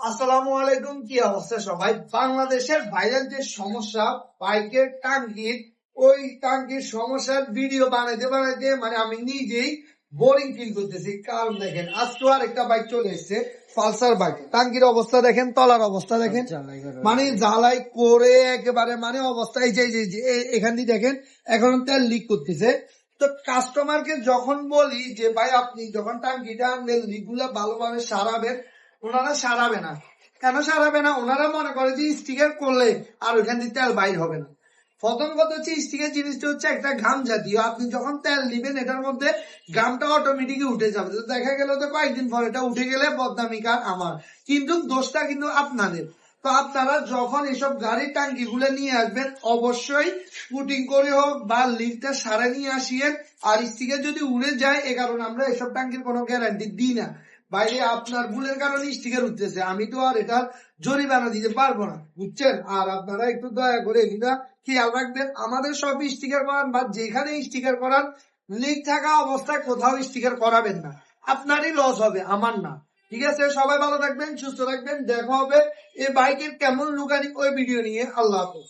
আসসালামু আলাইকুম। কি অবস্থা সবাই? বাংলাদেশের ভাইরাল যে সমস্যা বাইকের টাঙ্কির, ওই টাঙ্কির সমস্যার ভিডিও বানাইতে বানাইতে মানে আমি নিজেই বোরিং ফিল করতেছি। কারণ দেখেন আজকে আর একটা বাইক চলে এসছে, পালসার বাইক। টাঙ্কির অবস্থা দেখেন, তলার অবস্থা দেখেন, মানে জ্বালাই করে একেবারে মানে অবস্থা এই যে এখান দিয়ে দেখেন এখন তেল লিক করতেছে। তো কাস্টমারকে যখন বলি যে ভাই আপনি যখন টাঙ্কিটা আনবেন লিক গুলা ভালোভাবে সারাবেন, ওনারা সারাবে না। কেন সারাবে না? ওনারা মনে করে যে স্টিকার করলে আর ওইখান থেকে তেল বাইর হবে না। প্রথম কথা হচ্ছে স্টিকার জিনিসটা হচ্ছে একটা ঘাম জাতীয়, আপনি যখন তেল দিবেন এটার মধ্যে ঘামটা অটোমেটিক উঠে যাবে। তো দেখা গেল তো কয়েকদিন পর এটা উঠে গেলে বদনামিকার আমার, কিন্তু দোষটা কিন্তু আপনাদের। তো আপনারা যখন এসব গাড়ির টাঙ্কি গুলো নিয়ে আসবেন অবশ্যই পুটিং করে হোক বা লিকটা সারা নিয়ে আসিয়েন। আর স্টিকার যদি উড়ে যায় এ কারণে আমরা এসব টাঙ্কির কোনো গ্যারান্টি দিই না। বাইরে আপনার ভুলের কারণে স্টিকার উঠতেছে, আমি তো আর এটার জরিমানা দিতে পারবো না, বুঝছেন? আর আপনারা একটু দয়া করে এটা খেয়াল রাখবেন। আমাদের সব স্টিকার করান বা যেখানে স্টিকার করান লিক থাকা অবস্থায় কোথাও স্টিকার করাবেন না, আপনারই লস হবে, আমার না। ঠিক আছে, সবাই ভালো থাকবেন, সুস্থ থাকবেন। দেখা হবে এই বাইকের কেমন লুকানি ওই ভিডিও নিয়ে। আল্লাহ হাফেজ।